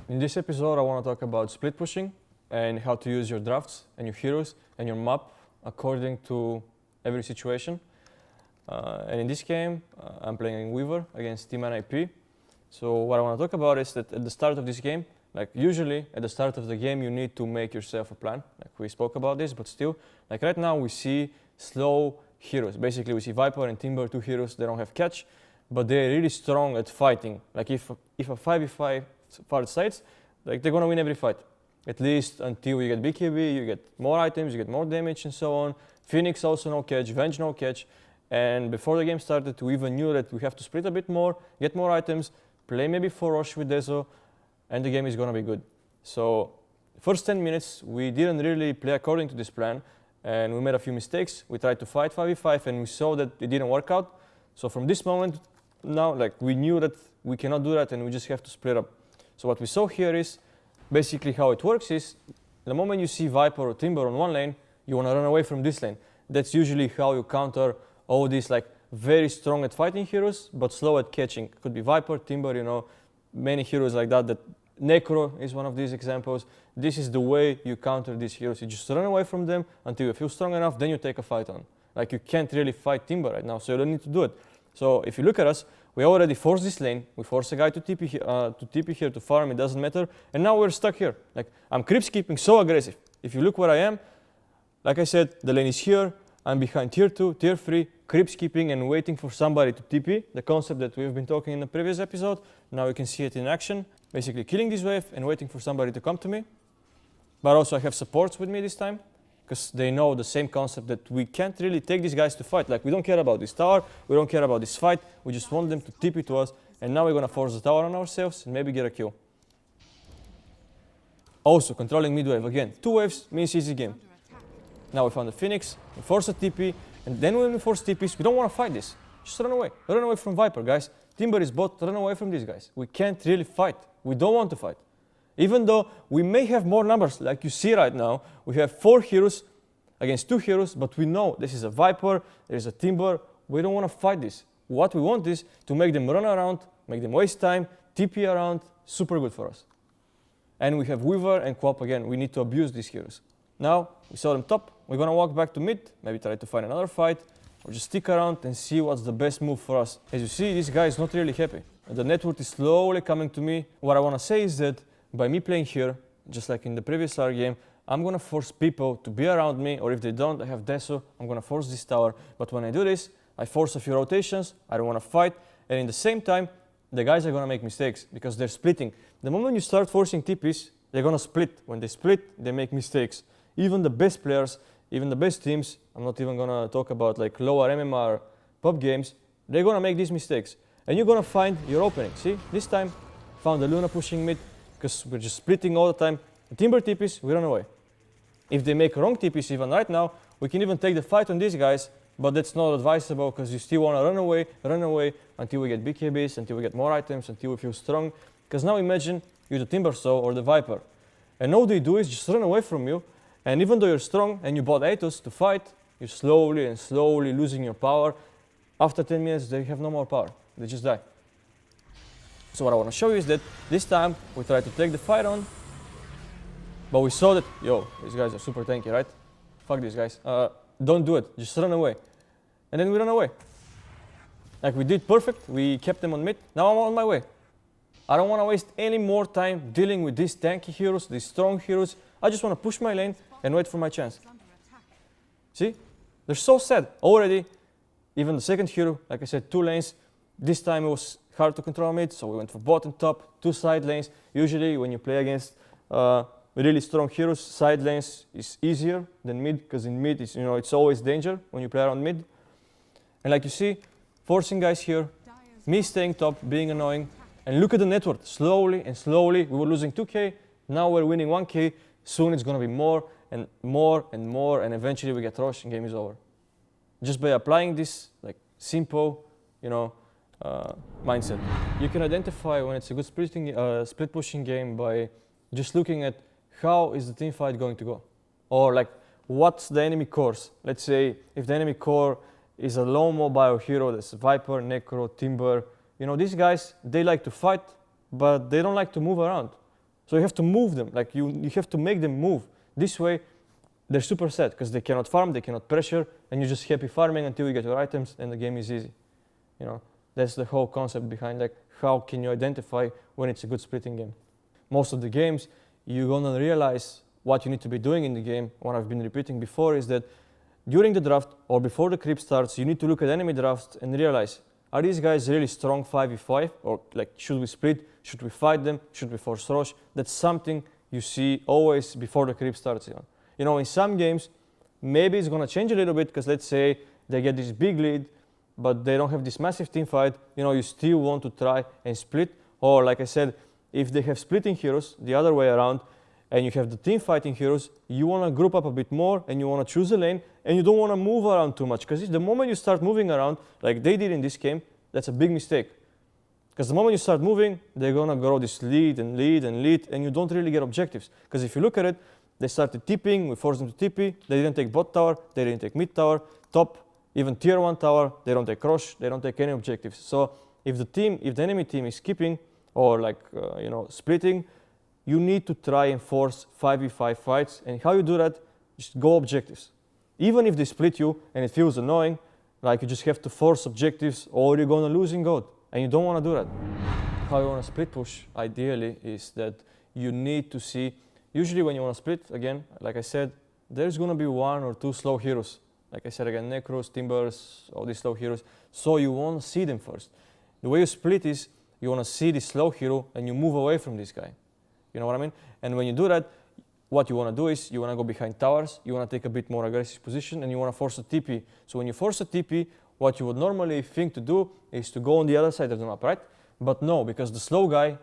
In this episode, I want to talk about split pushing and how to use your drafts and your heroes and your map according to every situation. And in this game, I'm playing Weaver against Team NIP. So what I want to talk about is that at the start of this game, like usually at the start of the game, you need to make yourself a plan. Like we spoke about this, but still, like right now we see slow heroes. Basically, we see Viper and Timber, two heroes. They don't have catch, but they're really strong at fighting. Like if a 5v5 fight sides, like they're gonna win every fight. At least until you get BKB, you get more items, you get more damage and so on. Phoenix also no catch, Venge no catch. And before the game started, we even knew that we have to split a bit more, get more items, play maybe 4 Rosh with Deso, and the game is gonna be good. So first 10 minutes, we didn't really play according to this plan, and we made a few mistakes. We tried to fight 5v5, and we saw that it didn't work out. So from this moment, now like we knew that we cannot do that, and we just have to split up. So what we saw here is basically how it works is the moment you see Viper or Timber on one lane, you want to run away from this lane. That's usually how you counter all these like very strong at fighting heroes, but slow at catching. Could be Viper, Timber, you know, many heroes like that. That Necro is one of these examples. This is the way you counter these heroes. You just run away from them until you feel strong enough, then you take a fight on. Like you can't really fight Timber right now, so you don't need to do it. So if you look at us, we already forced this lane. We forced a guy to TP here to farm. It doesn't matter. And now we're stuck here. Like I'm creep skipping so aggressive. If you look where I am, like I said, the lane is here. I'm behind tier 2, tier 3, creep skipping and waiting for somebody to TP. The concept that we've been talking in the previous episode. Now you can see it in action. Basically killing this wave and waiting for somebody to come to me. But also I have supports with me this time, because they know the same concept that we can't really take these guys to fight. Like we don't care about this tower, we don't care about this fight, we just want them to TP to us, and now we're gonna force the tower on ourselves and maybe get a kill. Also, controlling mid wave again. 2 waves means easy game. Now we found the Phoenix, we force a TP, and then when we force TPs, we don't want to fight this. Just run away. Run away from Viper, guys. Timber is bot, run away from these guys. We can't really fight. We don't want to fight. Even though we may have more numbers, like you see right now, we have 4 heroes against 2 heroes, but we know this is a Viper, there is a Timber, we don't want to fight this. What we want is to make them run around, make them waste time, TP around, super good for us. And we have Weaver and Quap again, we need to abuse these heroes. Now, we saw them top, we're gonna walk back to mid, maybe try to find another fight, or just stick around and see what's the best move for us. As you see, this guy is not really happy. The network is slowly coming to me. What I wanna say is that by me playing here, just like in the previous R game, I'm gonna force people to be around me, or if they don't, I have Deso, I'm gonna force this tower. But when I do this, I force a few rotations, I don't wanna fight, and in the same time, the guys are gonna make mistakes because they're splitting. The moment you start forcing TPs, they're gonna split. When they split, they make mistakes. Even the best players, even the best teams, I'm not even gonna talk about like lower MMR pub games, they're gonna make these mistakes. And you're gonna find your opening. See, this time, found the Luna pushing mid, because we're just splitting all the time. The Timber TPs, we run away. If they make wrong TPs even right now, we can even take the fight on these guys, but that's not advisable because you still want to run away until we get BKBs, until we get more items, until we feel strong. Because now imagine you're the Timber Soul or the Viper. And all they do is just run away from you, and even though you're strong and you bought Atos to fight, you're slowly and slowly losing your power. After 10 minutes, they have no more power. They just die. So what I want to show you is that this time we tried to take the fight on, but we saw that, yo, these guys are super tanky, right? Fuck these guys. Don't do it, just run away. And then we run away. Like we did perfect, we kept them on mid, now I'm on my way. I don't want to waste any more time dealing with these tanky heroes, these strong heroes. I just want to push my lane and wait for my chance. See? They're so sad. Already, even the second hero, like I said, 2 lanes. This time it was hard to control mid, so we went for bot and top, 2 side lanes. Usually when you play against really strong heroes, side lanes is easier than mid, because in mid it's, it's always danger when you play around mid. And like you see, forcing guys here, me staying top, being annoying, and look at the network. Slowly and slowly, we were losing 2k, now we're winning 1k. Soon it's gonna be more and more and more, and eventually we get Rosh and game is over. Just by applying this like simple, mindset. You can identify when it's a good split pushing game by just looking at how is the team fight going to go, or like what's the enemy cores. Let's say if the enemy core is a low mobile hero, that's Viper, Necro, Timber. These guys, they like to fight, but they don't like to move around. So you have to move them, like you have to make them move. This way, they're super sad because they cannot farm, they cannot pressure, and you're just happy farming until you get your items and the game is easy. You know, that's the whole concept behind like how can you identify when it's a good splitting game. Most of the games, you're gonna realize what you need to be doing in the game. What I've been repeating before is that during the draft or before the creep starts, you need to look at enemy drafts and realize, are these guys really strong 5v5? Or like, should we split? Should we fight them? Should we force rush? That's something you see always before the creep starts. You know, in some games, maybe it's gonna change a little bit because let's say they get this big lead, but they don't have this massive team fight. You know, you still want to try and split. Or like I said, if they have splitting heroes the other way around, and you have the team fighting heroes, you want to group up a bit more and you want to choose a lane and you don't want to move around too much because the moment you start moving around, like they did in this game, that's a big mistake. Because the moment you start moving, they're going to grow this lead and lead and lead and you don't really get objectives. Because if you look at it, they started tipping, we forced them to TP, they didn't take bot tower, they didn't take mid tower, top, even tier 1 tower, they don't take rush, they don't take any objectives. So if the enemy team is skipping or like, splitting, you need to try and force 5v5 fights. And how you do that? Just go objectives. Even if they split you and it feels annoying, like you just have to force objectives or you're gonna lose in gold. And you don't wanna do that. How you wanna split push, ideally, is that you need to see, usually when you wanna split, again, like I said, there's gonna be 1 or 2 slow heroes. Like I said again, Necros, Timbers, all these slow heroes. So you wanna see them first. The way you split is, you wanna see this slow hero and you move away from this guy. You know what I mean? And when you do that, what you want to do is you want to go behind towers, you want to take a bit more aggressive position, and you want to force a TP. So when you force a TP, what you would normally think to do is to go on the other side of the map, right? But no, because the slow guy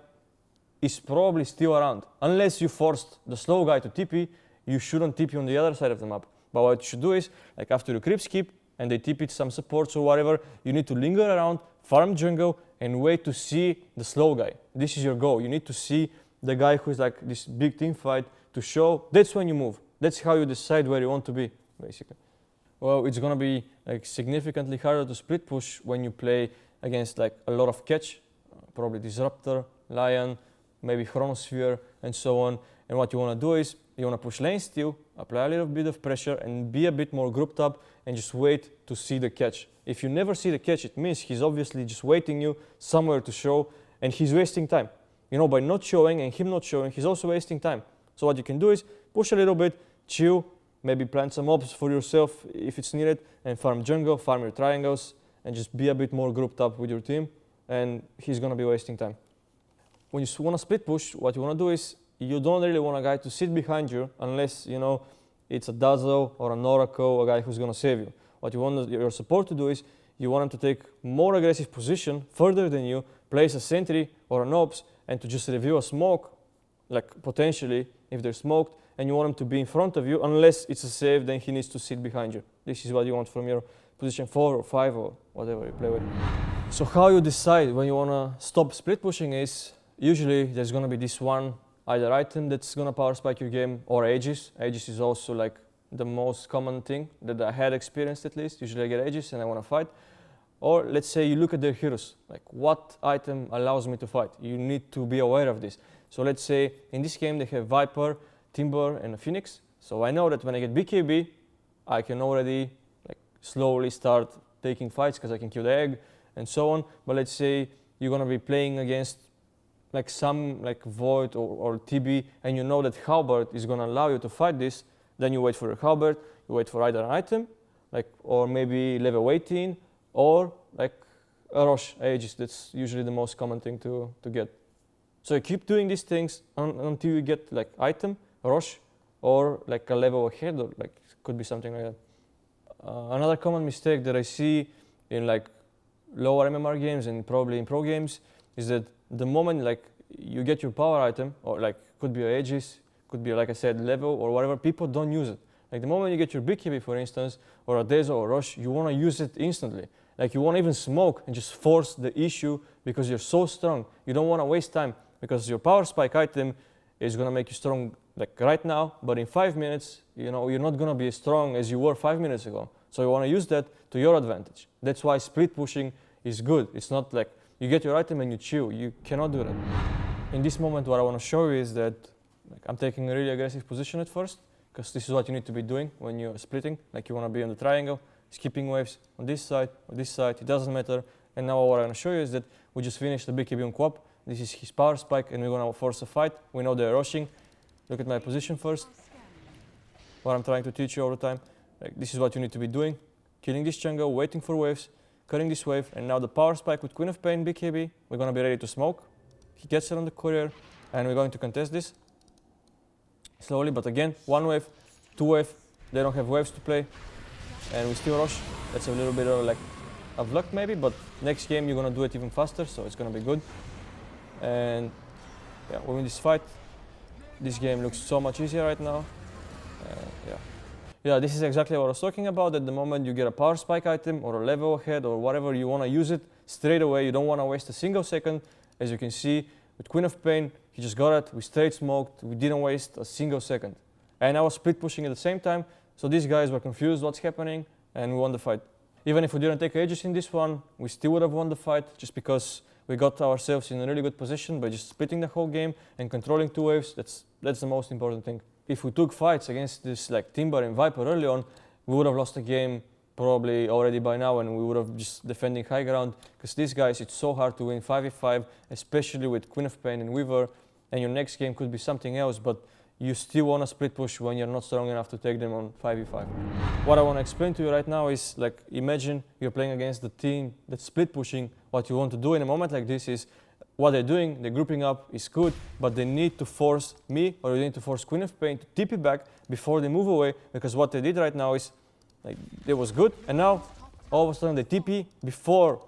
is probably still around. Unless you forced the slow guy to TP, you shouldn't TP on the other side of the map. But what you should do is, like after you creep skip, and they TP some supports or whatever, you need to linger around, farm jungle, and wait to see the slow guy. This is your goal. You need to see the guy who is like this big team fight to show. That's when you move. That's how you decide where you want to be, basically. Well, it's gonna be like significantly harder to split push when you play against like a lot of catch, probably Disruptor, Lion, maybe Chronosphere, and so on. And what you wanna do is you wanna push lane steal, apply a little bit of pressure, and be a bit more grouped up, and just wait to see the catch. If you never see the catch, it means he's obviously just waiting you somewhere to show, and he's wasting time. You know, by not showing and him not showing, he's also wasting time. So what you can do is push a little bit, chill, maybe plant some mobs for yourself if it's needed, and farm jungle, farm your triangles, and just be a bit more grouped up with your team, and he's gonna be wasting time. When you wanna split push, what you wanna do is you don't really want a guy to sit behind you unless, you know, it's a Dazzle or an Oracle, a guy who's gonna save you. What you want your support to do is you want him to take more aggressive position further than you, place a sentry or an ops, and to just reveal a smoke, like potentially if they're smoked, and you want him to be in front of you. Unless it's a save, then he needs to sit behind you. This is what you want from your position 4 or 5 or whatever you play with. So how you decide when you want to stop split pushing is, usually there's going to be this one either item that's going to power spike your game, or Aegis. Aegis is also like the most common thing that I had experienced, at least. Usually I get Aegis and I want to fight. Or let's say you look at their heroes, like what item allows me to fight? You need to be aware of this. So let's say in this game they have Viper, Timber, and a Phoenix. So I know that when I get BKB, I can already like slowly start taking fights because I can kill the egg and so on. But let's say you're gonna be playing against like some like Void or TB, and you know that Halberd is gonna allow you to fight this. Then you wait for your Halberd, you wait for either an item, like or maybe level 18, or like a Rosh Aegis. That's usually the most common thing to get. So you keep doing these things until you get like item, Rosh, or like a level ahead, or like could be something like that. Another common mistake that I see in like lower MMR games and probably in pro games is that the moment like you get your power item, or like could be a Aegis, could be like I said level or whatever, people don't use it. Like the moment you get your BKB, for instance, or a Dezo or Rosh, you want to use it instantly. Like you want to even smoke and just force the issue because you're so strong. You don't want to waste time because your power spike item is going to make you strong like right now, but in 5 minutes, you know, you're not going to be as strong as you were 5 minutes ago. So you want to use that to your advantage. That's why split pushing is good. It's not like you get your item and you chill. You cannot do that. In this moment, what I want to show you is that I'm taking a really aggressive position at first, because this is what you need to be doing when you're splitting. Like you want to be on the triangle, skipping waves on this side, it doesn't matter. And now what I'm going to show you is that we just finished the BKB on Quap. This is his power spike, and we're going to force a fight. We know they're rushing. Look at my position first. What I'm trying to teach you all the time. Like, this is what you need to be doing. Killing this jungle, waiting for waves, cutting this wave, and now the power spike with Queen of Pain, BKB. We're going to be ready to smoke. He gets it on the courier, and we're going to contest this. Slowly, but again, 1 wave, 2 wave. They don't have waves to play, and we still rush. That's a little bit of like of luck maybe, but next game you're gonna do it even faster, so it's gonna be good. And yeah, we win this fight. This game looks so much easier right now. Yeah, this is exactly what I was talking about. At the moment you get a power spike item or a level ahead or whatever, you wanna use it straight away. You don't wanna waste a single second. As you can see, with Queen of Pain, he just got it. We straight smoked. We didn't waste a single second. And I was split pushing at the same time, so these guys were confused what's happening, and we won the fight. Even if we didn't take ages in this one, we still would have won the fight, just because we got ourselves in a really good position by just splitting the whole game and controlling 2 waves. That's the most important thing. If we took fights against this like Timber and Viper early on, we would have lost the game probably already by now, and we would have just defending high ground, because these guys, it's so hard to win 5v5, especially with Queen of Pain and Weaver, and your next game could be something else, but you still want to split push when you're not strong enough to take them on 5v5. What I want to explain to you right now is, like, imagine you're playing against the team that's split pushing. What you want to do in a moment like this is, what they're doing, they're grouping up, is good, but they need to force me, or they need to force Queen of Pain to TP back before they move away, because what they did right now is, like, it was good, and now all of a sudden they TP before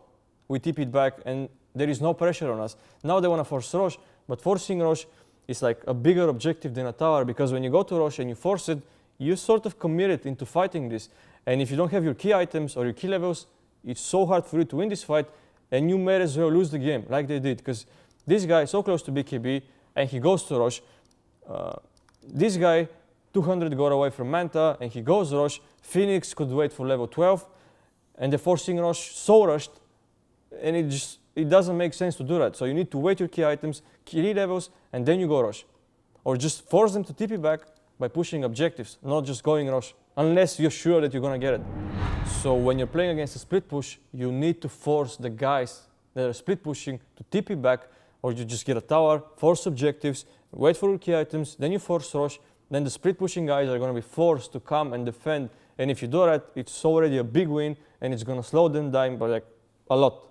we TP it back, and there is no pressure on us. Now they want to force Rosh, but forcing Rosh is like a bigger objective than a tower, because when you go to Rosh and you force it, you sort of committed into fighting this. And if you don't have your key items or your key levels, it's so hard for you to win this fight, and you may as well lose the game like they did, because this guy is so close to BKB and he goes to Rosh. This guy, 200 got away from Manta and he goes Rosh. Phoenix could wait for level 12, and they're forcing Rosh so rushed, and it doesn't make sense to do that. So you need to wait your key items, key levels, and then you go Rosh. Or just force them to TP back by pushing objectives, not just going Rosh, unless you're sure that you're gonna get it. So when you're playing against a split push, you need to force the guys that are split pushing to TP back, or you just get a tower, force objectives, wait for your key items, then you force Rosh, then the split pushing guys are gonna be forced to come and defend. And if you do that, it's already a big win, and it's gonna slow them down by like a lot.